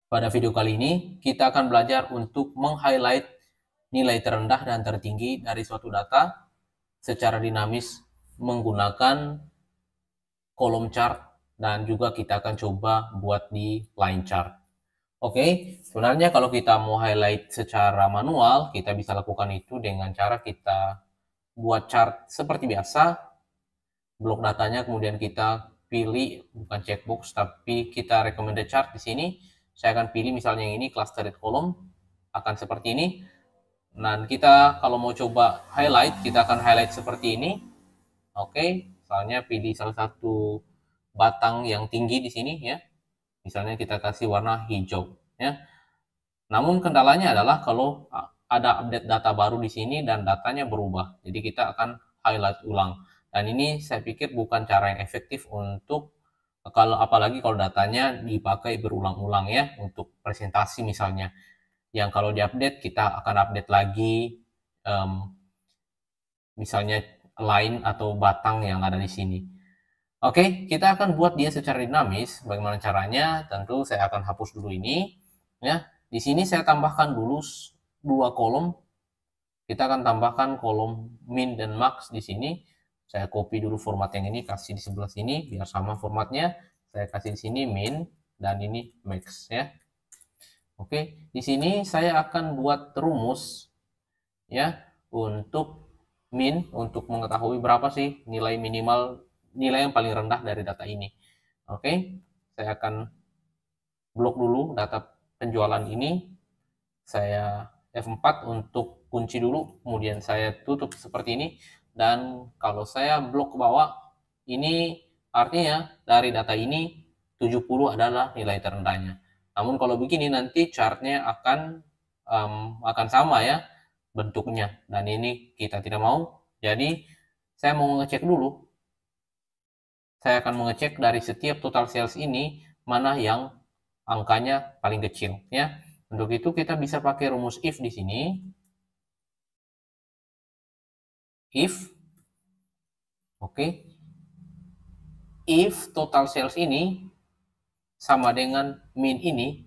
Pada video kali ini, kita akan belajar untuk meng-highlight nilai terendah dan tertinggi dari suatu data secara dinamis menggunakan kolom chart dan juga kita akan coba buat di line chart. Oke, sebenarnya kalau kita mau highlight secara manual, kita bisa lakukan itu dengan cara kita buat chart seperti biasa, blok datanya, kemudian kita pilih bukan checkbox tapi kita recommended chart di sini. Saya akan pilih misalnya yang ini clustered column akan seperti ini. Dan kita kalau mau coba highlight, kita akan highlight seperti ini. Oke, misalnya pilih salah satu batang yang tinggi di sini ya. Misalnya kita kasih warna hijau ya. Namun kendalanya adalah kalau ada update data baru di sini dan datanya berubah. Jadi kita akan highlight ulang. Dan ini saya pikir bukan cara yang efektif untuk kalau apalagi kalau datanya dipakai berulang-ulang ya untuk presentasi misalnya. Yang kalau diupdate kita akan update lagi misalnya line atau batang yang ada di sini. Oke, kita akan buat dia secara dinamis. Bagaimana caranya? Tentu saya akan hapus dulu ini. Ya, di sini saya tambahkan dulu dua kolom. Kita akan tambahkan kolom min dan max di sini. Saya copy dulu format yang ini, kasih di sebelah sini biar sama formatnya. Saya kasih di sini min dan ini max ya. Oke, di sini saya akan buat rumus ya untuk min untuk mengetahui berapa sih nilai minimal nilai yang paling rendah dari data ini. Oke, saya akan blok dulu data penjualan ini. Saya F4 untuk kunci dulu, kemudian saya tutup seperti ini. Dan kalau saya blok ke bawah, ini artinya dari data ini 70 adalah nilai terendahnya. Namun kalau begini nanti chartnya akan sama ya bentuknya, dan ini kita tidak mau. Jadi saya mau ngecek dulu, saya akan mengecek dari setiap total sales ini mana yang angkanya paling kecil ya. Untuk itu kita bisa pakai rumus if di sini. If oke. If total sales ini sama dengan min ini,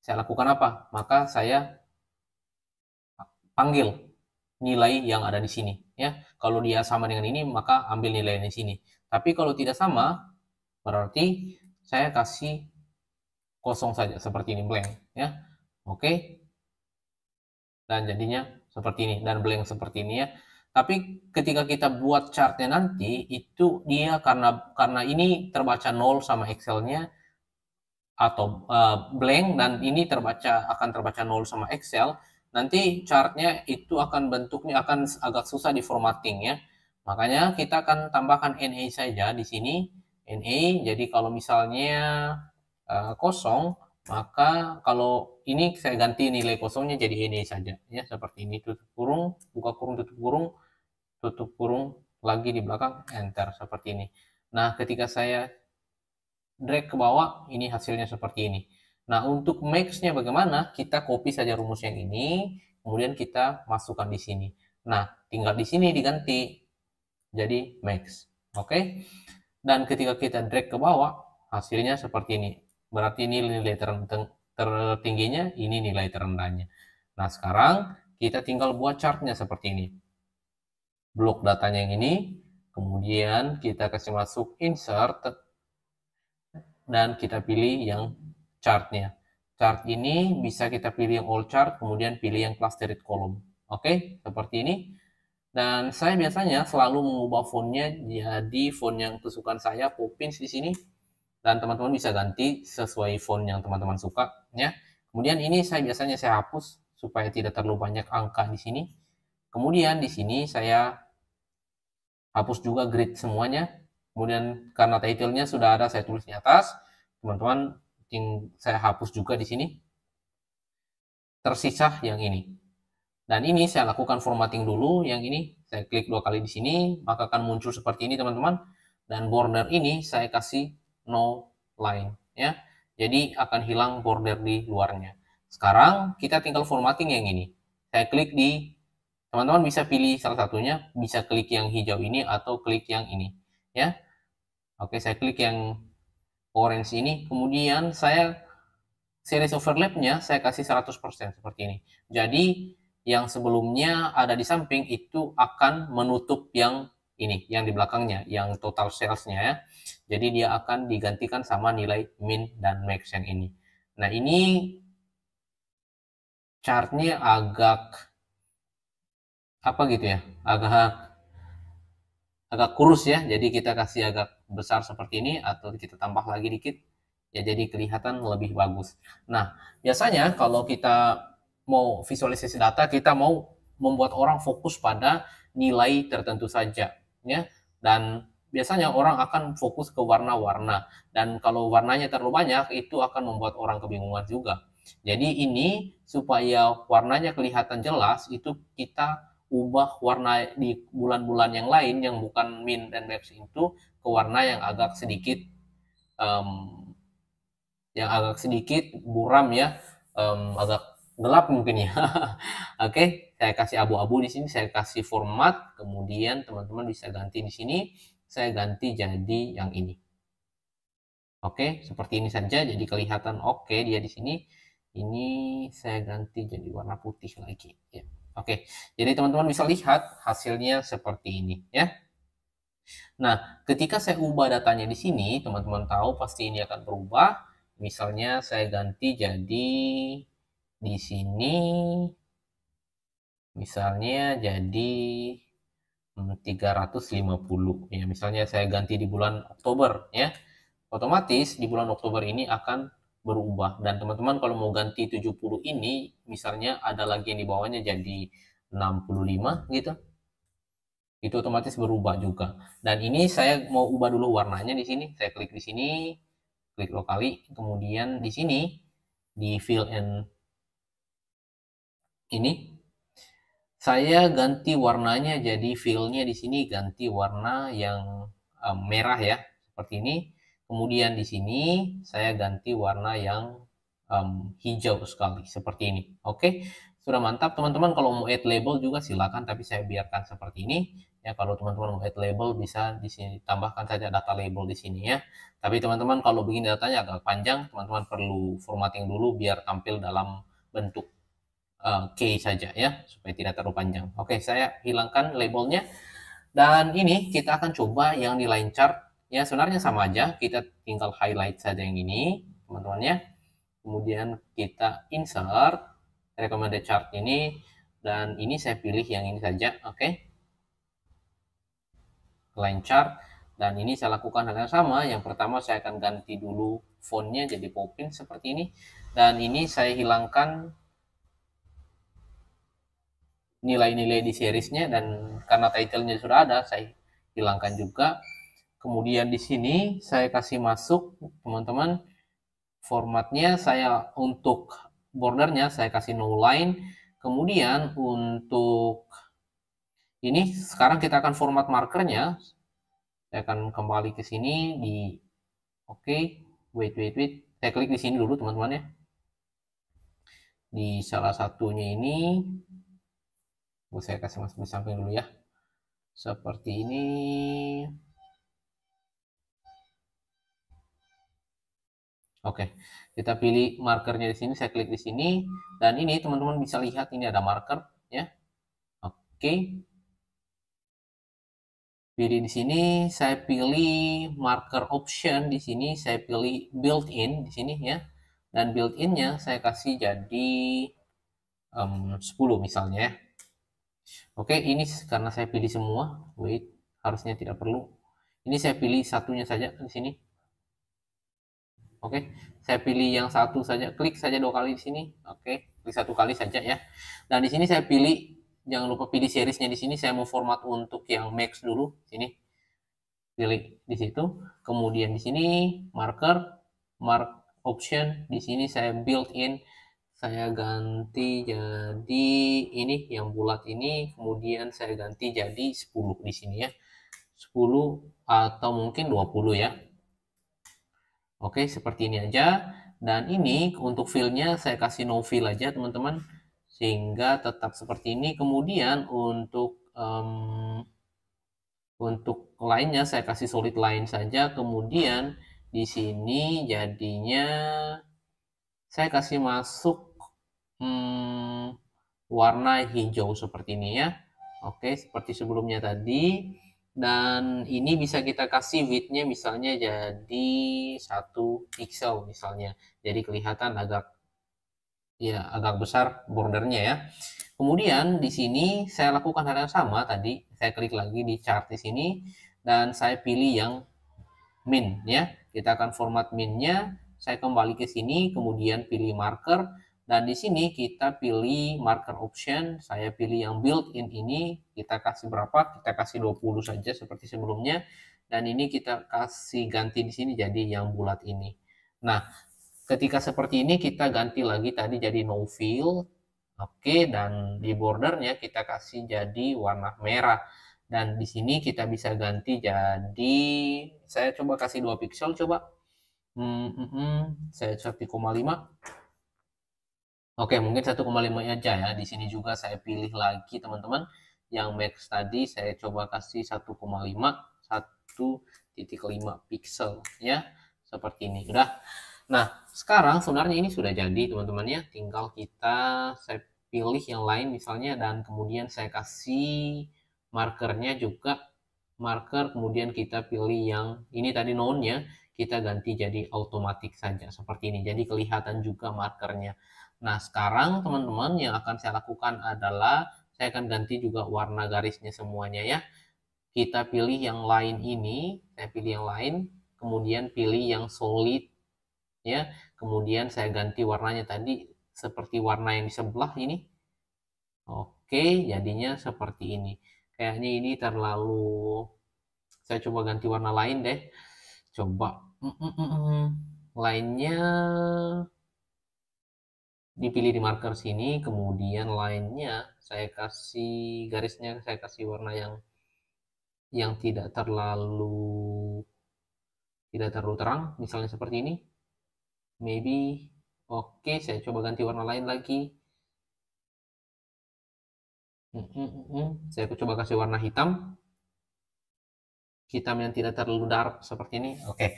saya lakukan apa? Maka saya panggil nilai yang ada di sini ya. Kalau dia sama dengan ini, maka ambil nilai di sini. Tapi kalau tidak sama, berarti saya kasih kosong saja seperti ini, blank ya. Oke. Dan jadinya seperti ini dan blank seperti ini ya. Tapi ketika kita buat chartnya nanti itu dia karena ini terbaca 0 sama Excel-nya atau blank dan ini akan terbaca 0 sama Excel, nanti chartnya itu akan bentuknya akan agak susah di formatting ya. Makanya kita akan tambahkan NA saja di sini. NA, jadi kalau misalnya kosong, maka kalau ini saya ganti nilai kosongnya jadi NA saja ya, seperti ini, tutup kurung, buka kurung, tutup kurung lagi di belakang, enter seperti ini. Nah, ketika saya drag ke bawah, ini hasilnya seperti ini. Nah, untuk max-nya bagaimana? Kita copy saja rumus yang ini, kemudian kita masukkan di sini. Nah, tinggal di sini diganti jadi max. Oke? Dan ketika kita drag ke bawah, hasilnya seperti ini. Berarti ini nilai tertingginya, ini nilai terendahnya. Nah, sekarang kita tinggal buat chartnya seperti ini. Blok datanya yang ini, kemudian kita kasih masuk insert, dan kita pilih yang chartnya. Chart ini bisa kita pilih yang all chart, kemudian pilih yang clustered column. Oke, seperti ini. Dan saya biasanya selalu mengubah fontnya jadi font yang kesukaan saya, Poppins di sini. Dan teman-teman bisa ganti sesuai font yang teman-teman suka, ya. Kemudian ini biasanya saya hapus supaya tidak terlalu banyak angka di sini. Kemudian di sini saya hapus juga grid semuanya. Kemudian karena title-nya sudah ada saya tulis di atas, teman-teman saya hapus juga di sini. Tersisa yang ini. Dan ini saya lakukan formatting dulu, yang ini saya klik 2 kali di sini, maka akan muncul seperti ini teman-teman. Dan border ini saya kasih no line ya. Jadi akan hilang border di luarnya. Sekarang kita tinggal formatting yang ini. Saya klik di, teman-teman bisa pilih salah satunya, bisa klik yang hijau ini atau klik yang ini ya. Oke, saya klik yang orange ini, kemudian saya series overlapnya saya kasih 100% seperti ini. Jadi yang sebelumnya ada di samping itu akan menutup yang ini, yang di belakangnya, yang total salesnya ya. Jadi dia akan digantikan sama nilai min dan max yang ini. Nah ini chartnya agak apa gitu ya, agak kurus ya. Jadi kita kasih agak besar seperti ini atau kita tambah lagi dikit ya, jadi kelihatan lebih bagus. Nah biasanya kalau kita mau visualisasi data, kita mau membuat orang fokus pada nilai tertentu saja ya, dan biasanya orang akan fokus ke warna-warna, dan kalau warnanya terlalu banyak itu akan membuat orang kebingungan juga. Jadi ini supaya warnanya kelihatan jelas, itu kita ubah warna di bulan-bulan yang lain yang bukan min dan max itu ke warna um, yang agak sedikit buram ya, agak gelap mungkin ya. Oke, saya kasih abu-abu di sini, saya kasih format, kemudian teman-teman bisa ganti di sini, saya ganti jadi yang ini. Oke, seperti ini saja, jadi kelihatan oke dia di sini. Ini saya ganti jadi warna putih lagi ya. Oke, jadi teman-teman bisa lihat hasilnya seperti ini ya. Nah, ketika saya ubah datanya di sini, teman-teman tahu pasti ini akan berubah. Misalnya saya ganti jadi di sini, misalnya jadi 350 ya. Misalnya saya ganti di bulan Oktober ya. Otomatis di bulan Oktober ini akan berubah, dan teman-teman kalau mau ganti 70 ini misalnya ada lagi yang di bawahnya jadi 65 gitu, itu otomatis berubah juga. Dan ini saya mau ubah dulu warnanya di sini. Saya klik di sini, klik lokali, kemudian di sini di fill and ini saya ganti warnanya, jadi fill-nya di sini ganti warna yang merah ya, seperti ini. Kemudian di sini saya ganti warna yang hijau sekali seperti ini. Oke, sudah mantap teman-teman. Kalau mau add label juga silakan, tapi saya biarkan seperti ini ya. Kalau teman-teman mau add label bisa di sini tambahkan saja data label di sini ya. Tapi teman-teman kalau begini datanya agak panjang, teman-teman perlu formatting dulu biar tampil dalam bentuk key saja ya, supaya tidak terlalu panjang. Oke, saya hilangkan labelnya, dan ini kita akan coba yang di line chart ya. Sebenarnya sama aja, kita tinggal highlight saja yang ini teman-teman ya. Kemudian kita insert recommended chart ini, dan ini saya pilih yang ini saja. Oke, line chart, dan ini saya lakukan hal yang sama. Yang pertama saya akan ganti dulu fontnya jadi Popin seperti ini, dan ini saya hilangkan nilai-nilai di seriesnya, dan karena title-nya sudah ada saya hilangkan juga. Kemudian di sini saya kasih masuk teman-teman formatnya, saya untuk bordernya saya kasih no line. Kemudian untuk ini sekarang kita akan format markernya. Saya akan kembali ke sini di oke, wait, saya klik di sini dulu teman-teman ya, di salah satunya ini saya kasih masuk di samping dulu ya, seperti ini. Oke, kita pilih markernya di sini, saya klik di sini, dan ini teman-teman bisa lihat ini ada marker ya. Oke, pilih di sini, saya pilih marker option di sini, saya pilih built-in di sini ya, dan built-innya saya kasih jadi 10 misalnya ya. Oke, ini karena saya pilih semua, wait, harusnya tidak perlu. Ini saya pilih satunya saja di sini. Oke, saya pilih yang satu saja, klik saja 2 kali di sini. Oke, klik 1 kali saja ya. Dan di sini saya pilih, jangan lupa pilih seriesnya di sini. Saya mau format untuk yang max dulu, sini. Pilih di situ. Kemudian di sini marker, mark option. Di sini saya built in. Saya ganti jadi ini yang bulat ini. Kemudian saya ganti jadi 10 di sini ya. 10 atau mungkin 20 ya. Oke, seperti ini aja. Dan ini untuk fill-nya saya kasih no fill aja teman-teman, sehingga tetap seperti ini. Kemudian untuk lainnya saya kasih solid line saja. Kemudian di sini jadinya saya kasih masuk warna hijau seperti ini ya. Oke, seperti sebelumnya tadi. Dan ini bisa kita kasih width-nya misalnya jadi 1 pixel misalnya. Jadi kelihatan agak besar bordernya ya. Kemudian di sini saya lakukan hal yang sama tadi. Saya klik lagi di chart di sini dan saya pilih yang min ya. Kita akan format minnya. Saya kembali ke sini, kemudian pilih marker. Dan di sini kita pilih marker option. Saya pilih yang built-in ini. Kita kasih berapa? Kita kasih 20 saja seperti sebelumnya. Dan ini kita kasih ganti di sini jadi yang bulat ini. Nah, ketika seperti ini kita ganti lagi tadi jadi no fill. Oke, dan di bordernya kita kasih jadi warna merah. Dan di sini kita bisa ganti jadi, saya coba kasih 2 pixel coba. Saya 1,5. Oke, mungkin 1,5 aja ya. Di sini juga saya pilih lagi teman-teman. Yang max tadi saya coba kasih 1,5, 1,5 pixel ya. Seperti ini. Udah. Nah, sekarang sebenarnya ini sudah jadi teman-teman ya. Tinggal saya pilih yang lain misalnya dan kemudian saya kasih markernya juga marker, kemudian kita pilih yang ini tadi none-nya, kita ganti jadi automatic saja seperti ini. Jadi kelihatan juga markernya. Nah, sekarang teman-teman yang akan saya lakukan adalah saya akan ganti juga warna garisnya semuanya ya. Kita pilih yang lain ini, saya pilih yang lain, kemudian pilih yang solid ya. Kemudian saya ganti warnanya tadi seperti warna yang di sebelah ini. Oke, jadinya seperti ini. Kayaknya ini terlalu, saya coba ganti warna lain deh. Coba lainnya dipilih di marker sini, kemudian lainnya saya kasih garisnya, saya kasih warna yang tidak terlalu terang, misalnya seperti ini. Maybe oke, saya coba ganti warna lain lagi. Saya coba kasih warna hitam yang tidak terlalu dark seperti ini. Oke.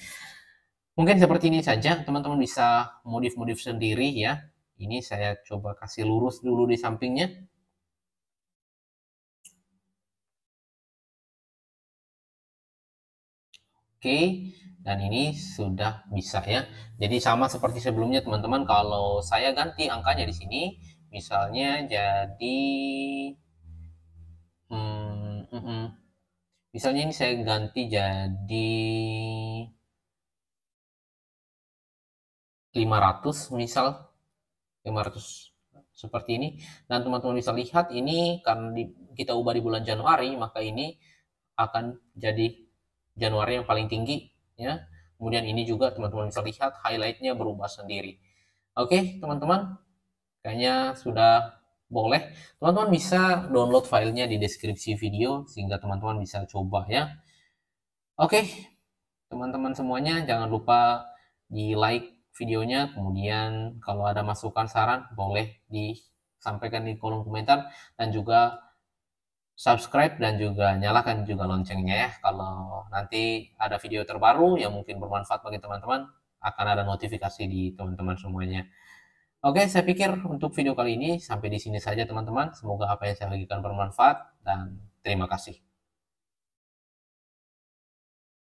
Mungkin seperti ini saja, teman-teman bisa modif-modif sendiri ya. Ini saya coba kasih lurus dulu di sampingnya. Oke, dan ini sudah bisa ya. Jadi sama seperti sebelumnya teman-teman, kalau saya ganti angkanya di sini, misalnya jadi misalnya ini saya ganti jadi 500 misal, 500 seperti ini. Dan teman-teman bisa lihat ini karena kita ubah di bulan Januari, maka ini akan jadi Januari yang paling tinggi ya. Kemudian ini juga teman-teman bisa lihat highlightnya berubah sendiri. Oke teman-teman, kayaknya sudah boleh. Teman-teman bisa download filenya di deskripsi video sehingga teman-teman bisa coba ya. Oke teman-teman semuanya, jangan lupa di like videonya, kemudian kalau ada masukan saran boleh disampaikan di kolom komentar, dan juga subscribe dan juga nyalakan juga loncengnya ya. Kalau nanti ada video terbaru yang mungkin bermanfaat bagi teman-teman, akan ada notifikasi di teman-teman semuanya. Oke, saya pikir untuk video kali ini sampai di sini saja teman-teman. Semoga apa yang saya bagikan bermanfaat dan terima kasih.